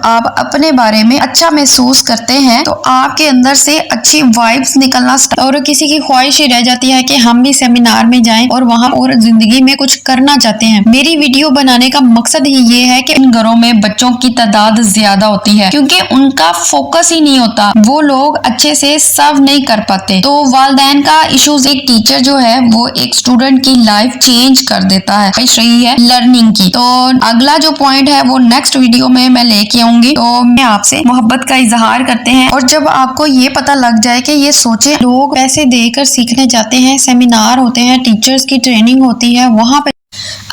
आप अपने बारे में अच्छा महसूस करते हैं तो आपके अंदर से अच्छी वाइब्स निकलना और किसी की ख्वाहिश ही रह जाती है कि हम भी सेमिनार में जाएं और वहां और जिंदगी में कुछ करना चाहते हैं। मेरी वीडियो बनाने का मकसद ही ये है कि इन घरों में बच्चों की तादाद ज्यादा होती है क्योंकि उनका फोकस ही नहीं होता, वो लोग अच्छे से सर्व नहीं कर पाते। तो वालिदैन का इश्यूज, एक टीचर जो है वो एक स्टूडेंट की लाइफ चेंज कर देता है। रही है लर्निंग की। तो अगला जो पॉइंट है वो नेक्स्ट वीडियो में मैं लेके आऊंगी। तो मैं आपसे मोहब्बत का इजहार करते हैं और जब आपको ये पता लग जाए कि ये सोचे लोग पैसे देकर सीखने जाते हैं, सेमिनार होते हैं, टीचर्स की ट्रेनिंग होती है, वहां पे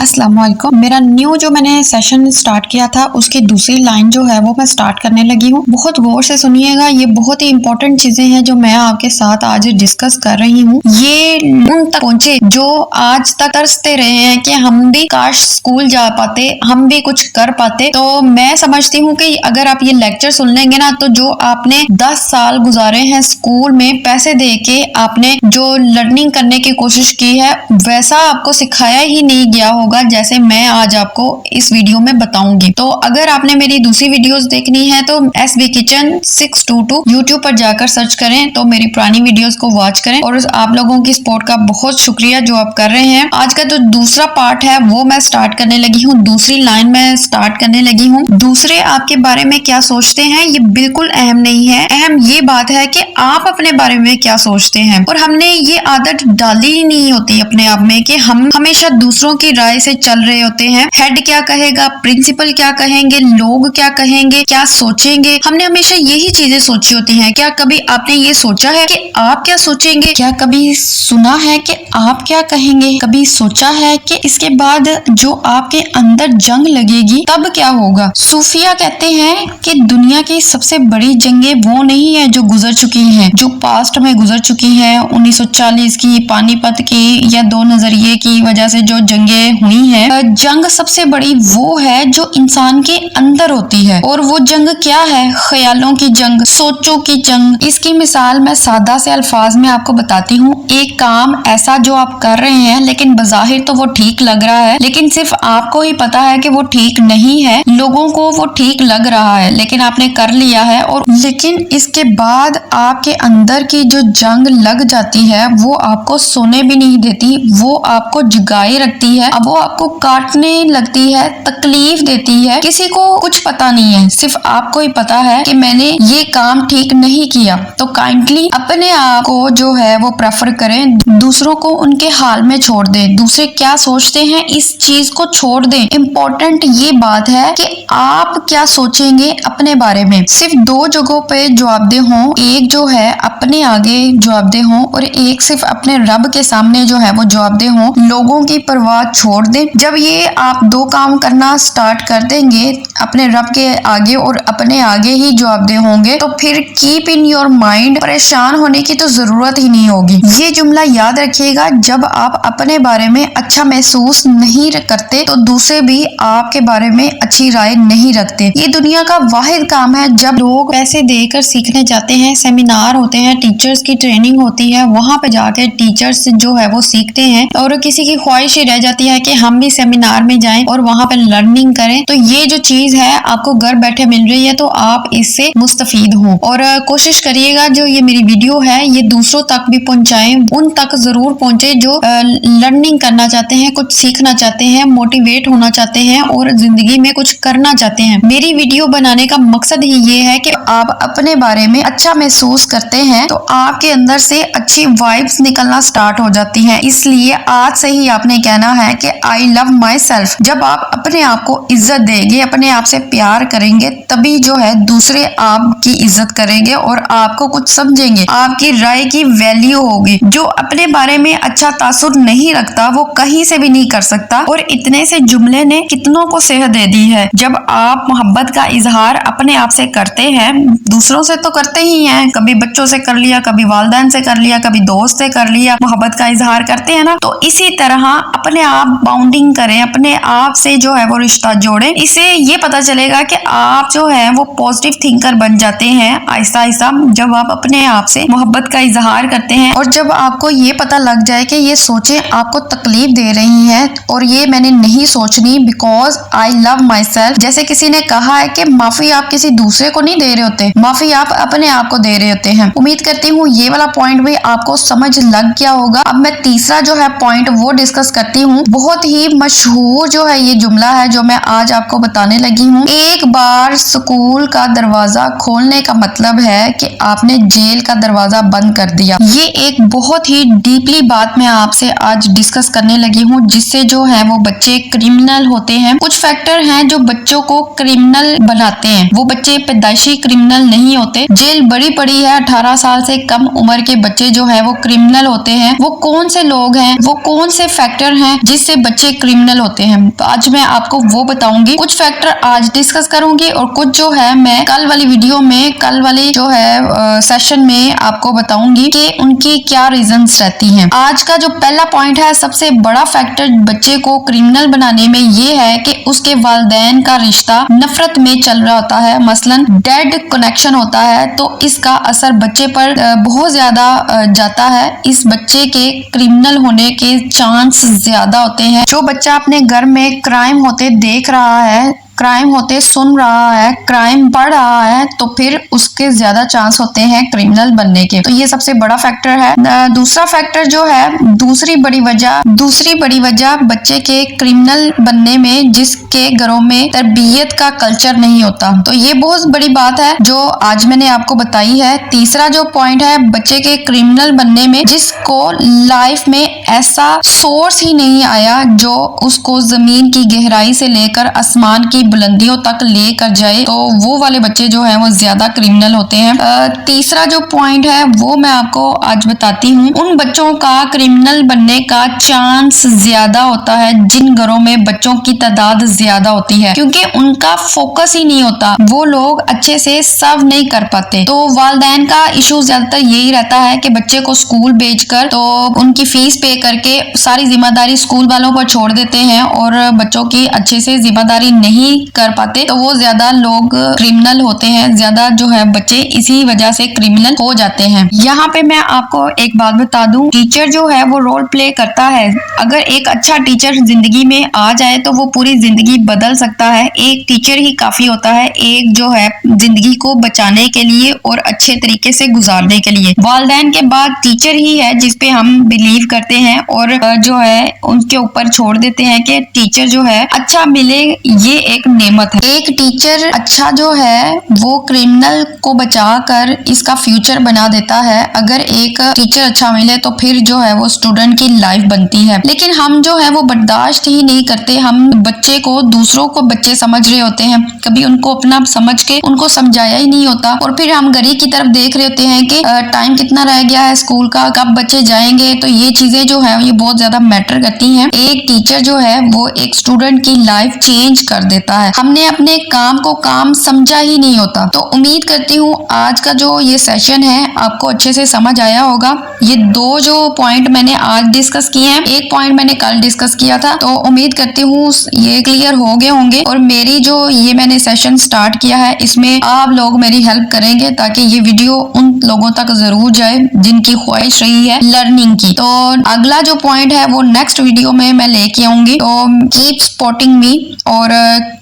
अस्सलाम वालेकुम। मेरा न्यू जो मैंने सेशन स्टार्ट किया था उसकी दूसरी लाइन जो है वो मैं स्टार्ट करने लगी हूँ। बहुत गौर से सुनिएगा, ये बहुत ही इंपॉर्टेंट चीजें हैं जो मैं आपके साथ आज डिस्कस कर रही हूँ। ये उन तक पहुँचे जो आज तक तरसते रहे हैं कि हम भी काश स्कूल जा पाते, हम भी कुछ कर पाते। तो मैं समझती हूँ कि अगर आप ये लेक्चर सुन लेंगे ना, तो जो आपने 10 साल गुजारे हैं स्कूल में पैसे दे के, आपने जो लर्निंग करने की कोशिश की है वैसा आपको सिखाया ही नहीं गया होगा जैसे मैं आज आपको इस वीडियो में बताऊंगी। तो अगर आपने मेरी दूसरी वीडियोस देखनी है तो SB किचन 622 यूट्यूब पर जाकर सर्च करें, तो मेरी पुरानी वीडियोस को वॉच करें। और आप लोगों की सपोर्ट का बहुत शुक्रिया जो आप कर रहे हैं। आज का जो दूसरा पार्ट है वो मैं स्टार्ट करने लगी हूँ, दूसरी लाइन में स्टार्ट करने लगी हूँ। दूसरे आपके बारे में क्या सोचते हैं ये बिल्कुल अहम नहीं है, अहम ये बात है कि आप अपने बारे में क्या सोचते हैं। और हमने ये आदत डाली ही नहीं होती अपने आप में कि हम हमेशा दूसरों की राय से चल रहे होते हैं। हेड क्या कहेगा, प्रिंसिपल क्या कहेंगे, लोग क्या कहेंगे, क्या सोचेंगे, हमने हमेशा यही चीजें सोची होती हैं। क्या कभी आपने ये सोचा है कि आप क्या सोचेंगे? क्या कभी सुना है कि आप क्या कहेंगे? कभी सोचा है कि इसके बाद जो आपके अंदर जंग लगेगी तब क्या होगा? सूफिया कहते हैं कि दुनिया की सबसे बड़ी जंगें वो नहीं है जो गुजर चुकी हैं, जो पास्ट में गुजर चुकी हैं, 1940 की, पानीपत की या 2 नजरिए की वजह से जो जंगें हुई हैं। जंग सबसे बड़ी वो है जो इंसान के अंदर होती है। और वो जंग क्या है? ख्यालों की जंग, सोचों की जंग। इसकी मिसाल मैं सादा से अल्फाज में आपको बताती हूँ। एक काम ऐसा जो आप कर रहे हैं लेकिन बज़ाहिर तो वो ठीक लग रहा है, लेकिन सिर्फ आपको ही पता है कि वो ठीक नहीं है, लोगों को वो ठीक लग रहा है लेकिन आपने कर लिया है। और लेकिन इसके बाद आपके अंदर की जो जंग लग जाती है वो आपको सोने भी नहीं देती, वो आपको जगाए रखती है, अब वो आपको काटने लगती है, तकलीफ देती है। किसी को कुछ पता नहीं है, सिर्फ आपको ही पता है कि मैंने ये काम ठीक नहीं किया। तो काइंडली अपने आप को जो है वो प्रेफर करें, दूसरों को उनके हाल में छोड़ दें। दूसरे क्या सोचते हैं इस चीज को छोड़ दें। इम्पोर्टेंट ये बात है कि आप क्या सोचेंगे अपने बारे में। सिर्फ 2 जगहों पे जवाबदेह हों, एक जो है अपने आगे जवाबदेह हों और एक सिर्फ अपने रब के सामने जो है वो जवाबदेह हों। लोगों की परवाह छोड़ दें। जब ये आप 2 काम करना स्टार्ट कर देंगे, अपने रब के आगे और अपने आगे ही जवाबदेह होंगे, तो फिर कीप इन योर माइंड, परेशान होने की तो जरूरत ही नहीं होगी। ये जुमला याद रखिएगा, जब आप अपने बारे में अच्छा महसूस नहीं करते तो दूसरे भी आपके बारे में अच्छी राय नहीं रखते। ये दुनिया का वाहिद काम है जब लोग पैसे देकर सीखने जाते हैं, सेमिनार होते हैं, टीचर्स की ट्रेनिंग होती है, वहां पे जाके टीचर्स जो है वो सीखते हैं और किसी की ख्वाहिश ही रह जाती है कि हम भी सेमिनार में जाएं और वहां पे लर्निंग करें। तो ये जो चीज है आपको घर बैठे मिल रही है तो आप इससे मुस्तफीद हो। और कोशिश करिएगा जो ये मेरी वीडियो है ये दूसरों तक भी पहुंचाएं, उन तक जरूर पहुंचे जो लर्निंग करना चाहते हैं, कुछ सीखना चाहते हैं, मोटिवेट होना चाहते हैं और जिंदगी में कुछ करना चाहते हैं। मेरी वीडियो बनाने का मकसद ही ये है कि आप अपने बारे में अच्छा महसूस करते हैं तो आपके अंदर से अच्छी वाइब्स निकलना स्टार्ट हो जाती हैं। इसलिए आज से ही आपने कहना है कि आई लव माई सेल्फ। जब आप अपने आप को इज्जत देंगे, अपने आप से प्यार करेंगे, तभी जो है दूसरे आपकी इज्जत करेंगे और आपको कुछ समझेंगे, आपकी राय की वैल्यू होगी। जो अपने बारे में अच्छा तासुर नहीं रखता वो कहीं से भी नहीं कर सकता। और इतने से जुमले ने कितनों को सेहत दे दी है। जब आप मोहब्बत का इजहार अपने आप से करते हैं, दूसरों से तो करते ही हैं, कभी बच्चों से कर लिया, कभी वालिदैन से कर लिया, कभी दोस्त से कर लिया, मोहब्बत का इजहार करते हैं ना, तो इसी तरह अपने आप बाउंडिंग करें, अपने आप से जो है वो रिश्ता जोड़ें। इससे ये पता चलेगा कि आप जो है वो पॉजिटिव थिंकर बन जाते हैं आहिस्ता आहिस्ता जब आप अपने आप से मोहब्बत का इजहार करते हैं। और जब आपको ये पता लग जाए कि ये सोचें आपको तकलीफ दे रही हैं और ये मैंने नहीं सोचनी because I love my self. जैसे किसी ने कहा है कि माफी आप किसी दूसरे को नहीं दे रहे होते, माफी आप अपने आप को दे रहे होते हैं। उम्मीद करती हूँ ये वाला पॉइंट भी आपको समझ लग गया होगा। अब मैं तीसरा जो है पॉइंट वो डिस्कस करती हूँ। बहुत ही मशहूर जो है ये जुमला है जो मैं आज आपको बताने लगी हूँ। एक बार स्कूल का दरवाजा खोलने का मतलब है कि आपने जेल का दरवाजा बंद कर दिया। ये एक बहुत ही डीपली बात मैं आपसे आज डिस्कस करने लगी हूँ जिससे जो है वो बच्चे क्रिमिनल होते हैं। कुछ फैक्टर हैं जो बच्चों को क्रिमिनल बनाते हैं। वो बच्चे पैदाइशी क्रिमिनल नहीं होते। जेल बड़ी पड़ी है, 18 साल से कम उम्र के बच्चे जो है वो क्रिमिनल होते हैं। वो कौन से लोग हैं, वो कौन से फैक्टर हैं जिससे बच्चे क्रिमिनल होते हैं, तो आज मैं आपको वो बताऊंगी। कुछ फैक्टर आज डिस्कस करूंगी और कुछ जो है मैं कल वाली वीडियो में, कल वाली जो है सेशन में आपको बताऊंगी कि उनकी क्या रीजंस रहती हैं। आज का जो पहला पॉइंट है, सबसे बड़ा फैक्टर बच्चे को क्रिमिनल बनाने में ये है कि उसके वालिदैन का रिश्ता नफरत में चल रहा होता है, मसलन डेड कनेक्शन होता है, तो इसका असर बच्चे पर बहुत ज्यादा जाता है। इस बच्चे के क्रिमिनल होने के चांस ज्यादा होते हैं। जो बच्चा अपने घर में क्राइम होते देख रहा है, क्राइम होते सुन रहा है, क्राइम बढ़ रहा है, तो फिर उसके ज्यादा चांस होते हैं क्रिमिनल बनने के। तो ये सबसे बड़ा फैक्टर है। दूसरा फैक्टर जो है, दूसरी बड़ी वजह बच्चे के क्रिमिनल बनने में जिसके घरों में तरबियत का कल्चर नहीं होता। तो ये बहुत बड़ी बात है जो आज मैंने आपको बताई है। तीसरा जो पॉइंट है, बच्चे के क्रिमिनल बनने में जिसको लाइफ में ऐसा सोर्स ही नहीं आया जो उसको जमीन की गहराई से लेकर आसमान की बुलंदियों तक लेकर जाए, तो वो वाले बच्चे जो है वो ज्यादा क्रिमिनल होते हैं। तीसरा जो पॉइंट है वो मैं आपको आज बताती हूँ। उन बच्चों का क्रिमिनल बनने का चांस ज्यादा होता है जिन घरों में बच्चों की तादाद ज्यादा होती है, क्योंकि उनका फोकस ही नहीं होता, वो लोग अच्छे से सर्व नहीं कर पाते। तो वालिदैन का इशू ज्यादातर यही रहता है कि बच्चे को स्कूल भेजकर तो उनकी फीस पे करके सारी जिम्मेदारी स्कूल वालों पर छोड़ देते हैं और बच्चों की अच्छे से जिम्मेदारी नहीं कर पाते, तो वो ज्यादा लोग क्रिमिनल होते हैं। ज्यादा जो है बच्चे इसी वजह से क्रिमिनल हो जाते हैं। यहाँ पे मैं आपको एक बात बता दूं, टीचर जो है वो रोल प्ले करता है। अगर एक अच्छा टीचर जिंदगी में आ जाए तो वो पूरी जिंदगी बदल सकता है। एक टीचर ही काफी होता है एक जो है जिंदगी को बचाने के लिए और अच्छे तरीके से गुजारने के लिए। वालिदैन के बाद टीचर ही है जिसपे हम बिलीव करते हैं और जो है उनके ऊपर छोड़ देते हैं कि टीचर जो है अच्छा मिले, ये एक नेमत है। एक टीचर अच्छा जो है वो क्रिमिनल को बचाकर इसका फ्यूचर बना देता है। अगर एक टीचर अच्छा मिले तो फिर जो है वो स्टूडेंट की लाइफ बनती है। लेकिन हम जो है वो बर्दाश्त ही नहीं करते। हम बच्चे को दूसरों को बच्चे समझ रहे होते हैं, कभी उनको अपना समझ के उनको समझाया ही नहीं होता, और फिर हम घड़ी की तरफ देख रहे होते हैं कि टाइम कितना रह गया है स्कूल का, कब बच्चे जाएंगे। तो ये चीजें जो है ये बहुत ज्यादा मैटर करती हैं। एक टीचर जो है वो एक स्टूडेंट की लाइफ चेंज कर देता है। हमने अपने काम को काम समझा ही नहीं होता। तो उम्मीद करती हूँ आज का जो ये सेशन है आपको अच्छे से समझ आया होगा। ये दो जो पॉइंट मैंने आज डिस्कस किए हैं, एक पॉइंट मैंने कल डिस्कस किया था, तो उम्मीद करती हूँ ये क्लियर हो गए होंगे। और मेरी जो ये मैंने सेशन स्टार्ट किया है इसमें आप लोग मेरी हेल्प करेंगे ताकि ये वीडियो उन लोगों तक जरूर जाए जिनकी ख्वाहिश रही है लर्निंग की। तो अगला जो पॉइंट है वो नेक्स्ट वीडियो में मैं लेके आऊंगी। तो कीप सपोर्टिंग मी और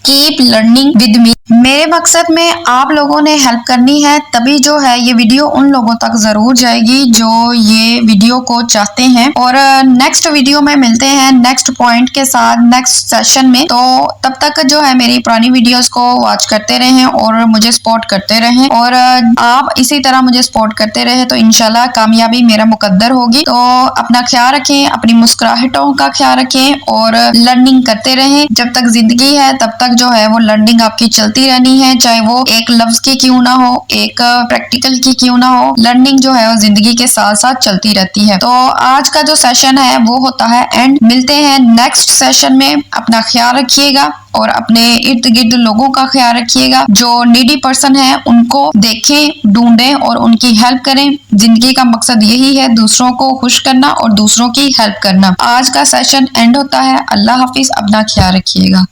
कीप लर्निंग विद मी। मेरे मकसद में आप लोगों ने हेल्प करनी है, तभी जो है ये वीडियो उन लोगों तक जरूर जाएगी जो ये वीडियो को चाहते हैं। और नेक्स्ट वीडियो में मिलते हैं नेक्स्ट पॉइंट के साथ नेक्स्ट सेशन में। तो तब तक जो है मेरी पुरानी वीडियोस को वॉच करते रहें और मुझे सपोर्ट करते रहें, और आप इसी तरह मुझे सपोर्ट करते रहे तो इंशाल्लाह कामयाबी मेरा मुकद्दर होगी। तो अपना ख्याल रखें, अपनी मुस्कुराहटों का ख्याल रखें और लर्निंग करते रहें। जब तक जिंदगी है तब तक तक जो है वो लर्निंग आपकी चलती रहनी है, चाहे वो एक लफ्ज की क्यों ना हो, एक प्रैक्टिकल की क्यों ना हो, लर्निंग जो है वो जिंदगी के साथ साथ चलती रहती है। तो आज का जो सेशन है वो होता है एंड। मिलते हैं नेक्स्ट सेशन में। अपना ख्याल रखिएगा और अपने इर्द गिर्द लोगों का ख्याल रखिएगा। जो नीडी पर्सन है उनको देखें, ढूंढें और उनकी हेल्प करें। जिंदगी का मकसद यही है, दूसरों को खुश करना और दूसरों की हेल्प करना। आज का सेशन एंड होता है। अल्लाह हाफिज, अपना ख्याल रखिएगा।